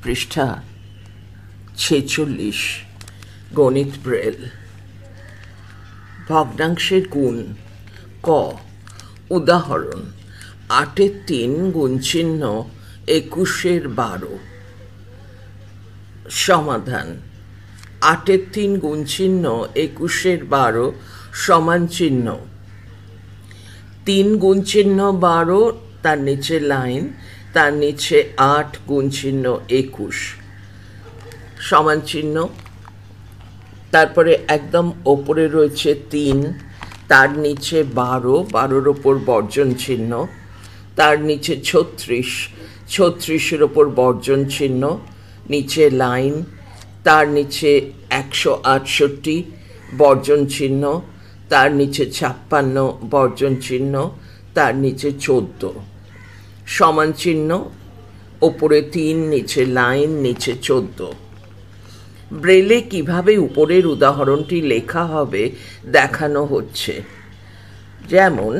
পৃষ্ঠা 46 গণিত ব্রেল। ভগ্নাংশের গুণ। ক। উদাহরণ 8-এর 3 গুণচিহ্ন 21-এর 12। সমাধান 8-এর 3 গুণচিহ্ন 21-এর 12 সমান চিহ্ন 3 গুণচিহ্ন 12, তার নিচে লাইন, তার নিচে 8 গুণচিহ্ন 21 সমান চিহ্ন। তারপরে একদম ওপরে রয়েছে 3, তার নিচে 12, 12-এর ওপর বর্জন চিহ্ন, তার নিচে 36, 36-এর ওপর বর্জন চিহ্ন, নিচে লাইন, তার নিচে 168 বর্জন চিহ্ন, তার নিচে 56 বর্জন চিহ্ন, তার নিচে 14 সমান চিহ্ন। ওপরে 3, নিচে লাইন, নিচে 14। ব্রেলে কিভাবে উপরের উদাহরণটি লেখা হবে দেখানো হচ্ছে। যেমন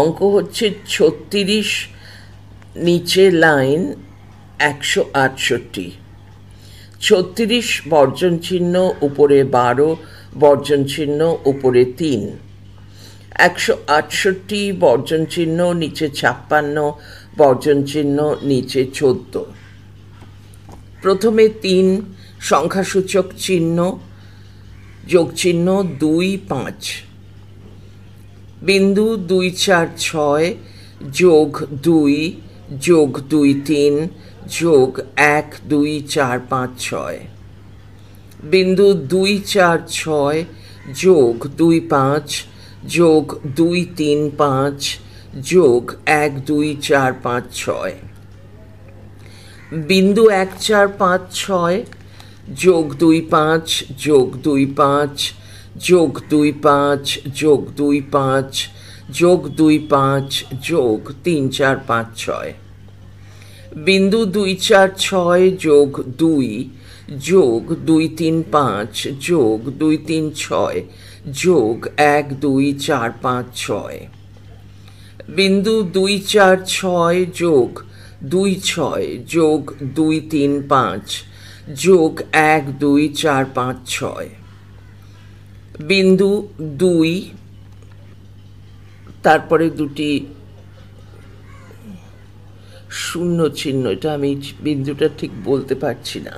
অঙ্ক হচ্ছে 36, নিচে লাইন 168, 36 বর্জন চিহ্ন, উপরে 12 বর্জন চিহ্ন, উপরে 3, 168 বর্জন চিহ্ন, নিচে 56 বর্জন চিহ্ন, নিচে 14। প্রথমে 3 সংখ্যাসূচক চিহ্ন, যোগ চিহ্ন 2, 5, বিন্দু 2, 4, 6 যোগ 2 যোগ 2, 3 যোগ 1, 2, 4, 5, 6, বিন্দু 2, 4, 6 যোগ 2, 5 যোগ 2, 3, 5 যোগ 1, 2, 4, 5, 6, বিন্দু 1, 4, 5, 6 যোগ 2, 5 যোগ 2, 5 যোগ 2, 5 যোগ 2, 5 যোগ 2, 5 যোগ 3, 4, 5, 6, বিন্দু 2, 4, 6 যোগ 2 যোগ 2, 3, 5 যোগ 2, 3, 6 যোগ 1, 2, 4, 5, 6, বিন্দু 2, 4, 6 যোগ 2, 6 যোগ 2, 3, 5 যোগ 1, 2, 4, 5, 6, বিন্দু 2, তারপরে দুটি শূন্য চিহ্ন, এটা আমি বিন্দুটা ঠিক বলতে পারছি না,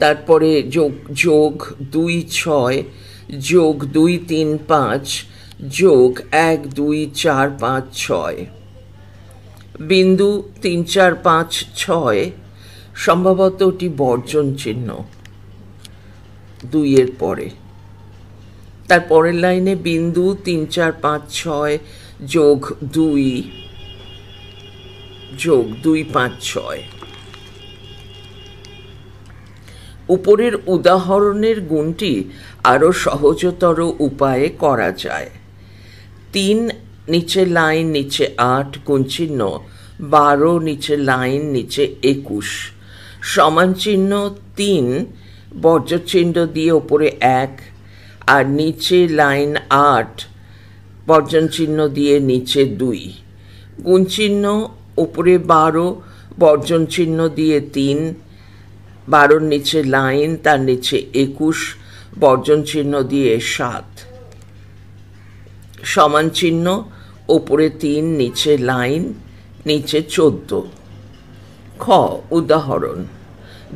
তারপরে যোগ যোগ 2, 6 যোগ 2, 3, 5 যোগ 1, 2, 4, 5, 6, বিন্দু 3, 4, 5, 6 সম্ভবত ওটি বর্জন চিহ্ন 2 এর পরে। তারপরের লাইনে বিন্দু 3, 4, 5, 6 যোগ 2 যোগ 2, 5, 6। উপরের উদাহরণের গুণটি আরো সহজতর উপায়ে করা যায়। 3 নিচে লাইন, নিচে 8 গুণচিহ্ন 12, নিচে লাইন, নিচে 21 সমান চিহ্ন 3 বর্জ্য চিহ্ন দিয়ে ওপরে 1 আর নিচে লাইন 8 বর্জন চিহ্ন দিয়ে নিচে 2 গুণচিহ্ন, উপরে 12 বর্জন চিহ্ন দিয়ে 3, 12-র নিচে লাইন, তার নিচে 21 বর্জন চিহ্ন দিয়ে 7 সমান চিহ্ন, ওপরে 3, নিচে লাইন, নিচে 14। খ। উদাহরণ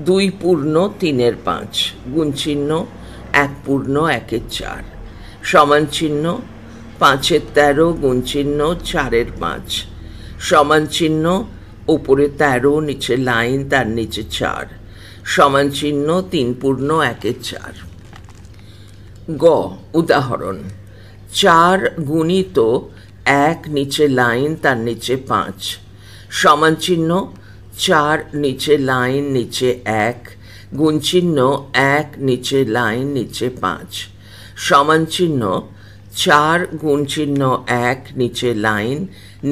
2 পূর্ণ 3-এর 5 গুণচিহ্ন 1 পূর্ণ 1-এর 4 সমান চিহ্ন 5-এর 13 গুণচিহ্ন 4-এর 5 সমান চিহ্ন, উপরে 13, নিচে লাইন, তার নিচে 4 সমান চিহ্ন 3 পূর্ণ 1-এর 4। গ। উদাহরণ 4 গুণিত 1 নিচে লাইন, তার নিচে 5 সমান চিহ্ন 4 নিচে লাইন, নিচে 1 গুণচিহ্ন 1 নিচে লাইন, নিচে 5 সমান চিহ্ন 4 গুণচিহ্ন 1 নিচে লাইন,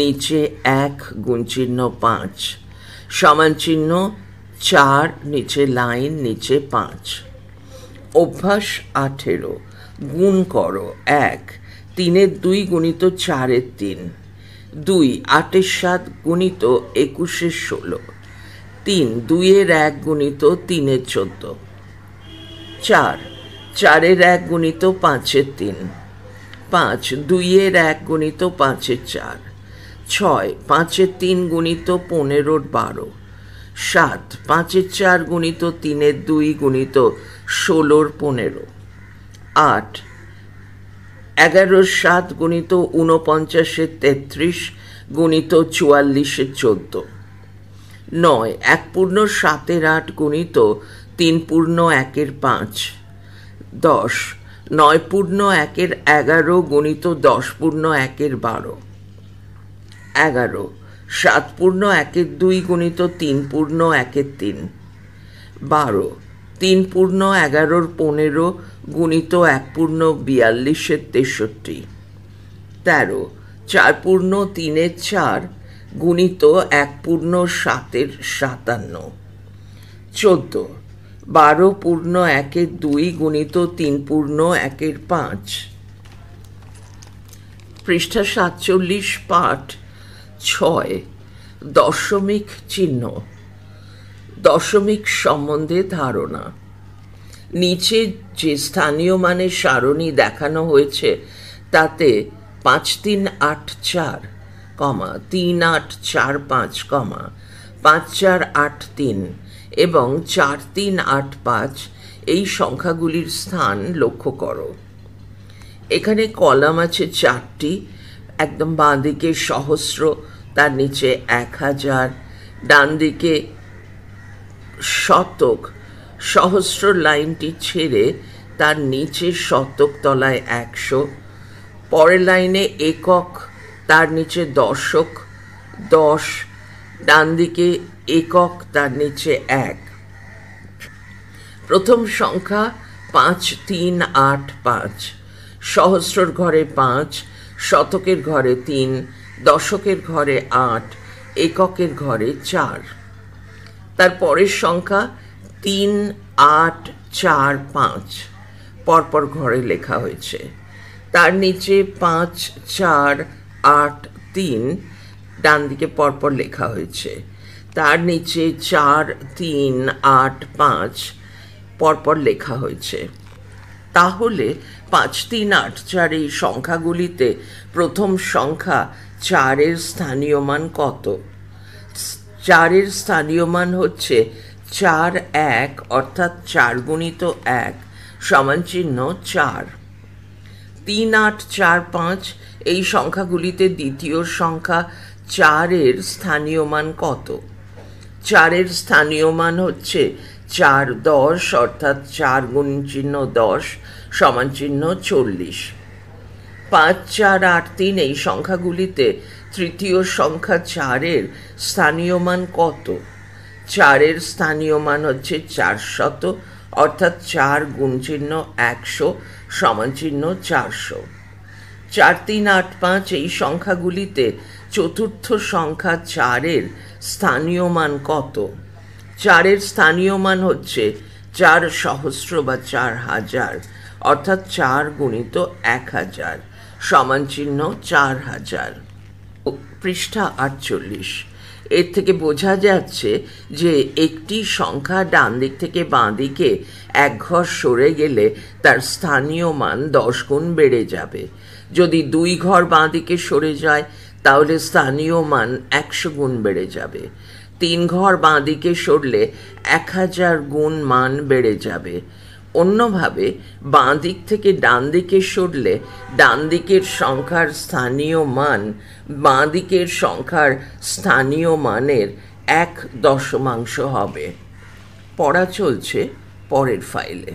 নিচে 1 গুণচিহ্ন 5 সমান চিহ্ন 4 নিচে লাইন, নিচে 5। অভ্যাস 18 গুণ করো। 1 3-এর 2 গুণিত 4-এর 3 2 8 7 গুণিত 21 16, 3 2 1 গুণিত 3 14, 4 4 1 গুণিত 5 3, 5 2 1 গুণিত 5 4, 6 5 3 গুণিত 15 12, 7 5 4 গুণিত 3 2 গুণিত 16 15, 8 11 7 গুণিত 49 33 গুণিত 44 14, 9 1 পূর্ণ 7 8 গুণিত 3 পূর্ণ 1 5, 10 9 পূর্ণ 1 11 গুণিত 10 পূর্ণ 1 12, 11 7 পূর্ণ 1 2 গুণিত 3 পূর্ণ 1 3, 12 3 পূর্ণ 11 15 গুণিত 1 পূর্ণ 42 63, 13 4 পূর্ণ 3 4 গুণিত 1 পূর্ণ 7 57, 14 12 পূর্ণ 1 2 গুণিত 3 পূর্ণ 1 5। পৃষ্ঠা 47 পাঠ 6 দশমিক চিহ্ন। দশমিক সম্বন্ধে ধারণা। নিচে যে স্থানীয় মানের সারণী দেখানো হয়েছে তাতে 5 3 8 4, 3 8 4 5, 5 4 8 3 এবং 4 3 8 5 এই সংখ্যাগুলির স্থান লক্ষ্য করো। এখানে কলাম আছে 4টি, একদম বাঁ দিকে সহস্র, তার নিচে 1000, ডান দিকে শতক, সহস্র লাইনটি ছেড়ে তার নিচে শতক তলায় 100, পরের লাইনে একক, তার নিচে দশক 10, ডান দিকে একক, তার নিচে 1। প্রথম সংখ্যা 5 3 8 5, সহস্রর ঘরে 5, শতকের ঘরে 3, দশকের ঘরে 8, এককের ঘরে 4। তার পরের সংখ্যা 3 8 4 5, পরপর ঘরে লেখা হয়েছে। তার নিচে 5 4 8 3, ডান দিকে পরপর লেখা হয়েছে। তার নিচে 4 3 8 5, পরপর লেখা হয়েছে। তাহলে 5 3 8 4 এই সংখ্যাগুলিতে প্রথম সংখ্যা 4 এর স্থানীয় মান কত? 4 এর স্থানীয় মান হচ্ছে 4 1, অর্থাৎ 4 গুণিত 1 সমান চিহ্ন 4। 3 8 4 5 এই সংখ্যাগুলিতে দ্বিতীয় সংখ্যা 4 এর স্থানীয় মান কত? 4 এর স্থানীয় মান হচ্ছে 4 10, অর্থাৎ 4 গুণ চিহ্ন 10 সমান চিহ্ন 40। 5 4 8 3 এই সংখ্যাগুলিতে তৃতীয় সংখ্যা 4 এর স্থানীয় মান কত? 4 এর স্থানীয় মান হচ্ছে 400, অর্থাৎ 4 গুণ চিহ্ন 100 সমান চিহ্ন 400। 4 3 8 5 এই সংখ্যাগুলিতে চতুর্থ সংখ্যা 4 এর স্থানীয় মান কত? 4 এর স্থানীয় মান হচ্ছে 4 সহস্র বা 4000, অর্থাৎ 4 গুণিত 1000 সমান চিহ্ন 4000। পৃষ্ঠা 48। এর থেকে বোঝা যাচ্ছে যে একটি সংখ্যা ডান দিক থেকে বাঁ দিকে 1 ঘর সরে গেলে তার স্থানীয় মান 10 গুণ বেড়ে যাবে। যদি 2 ঘর বাঁ দিকে সরে যায় তাহলে স্থানীয় মান 100 গুণ বেড়ে যাবে। 3 ঘর বাঁ দিকে সরলে 1000 গুণ মান বেড়ে যাবে। অন্যভাবে বাঁ দিক থেকে ডান দিকে সরলে ডান দিকের সংখ্যার স্থানীয় মান বাঁ দিকের সংখ্যার স্থানীয় মানের 1 দশমাংশ হবে। পড়া চলছে পরের ফাইলে।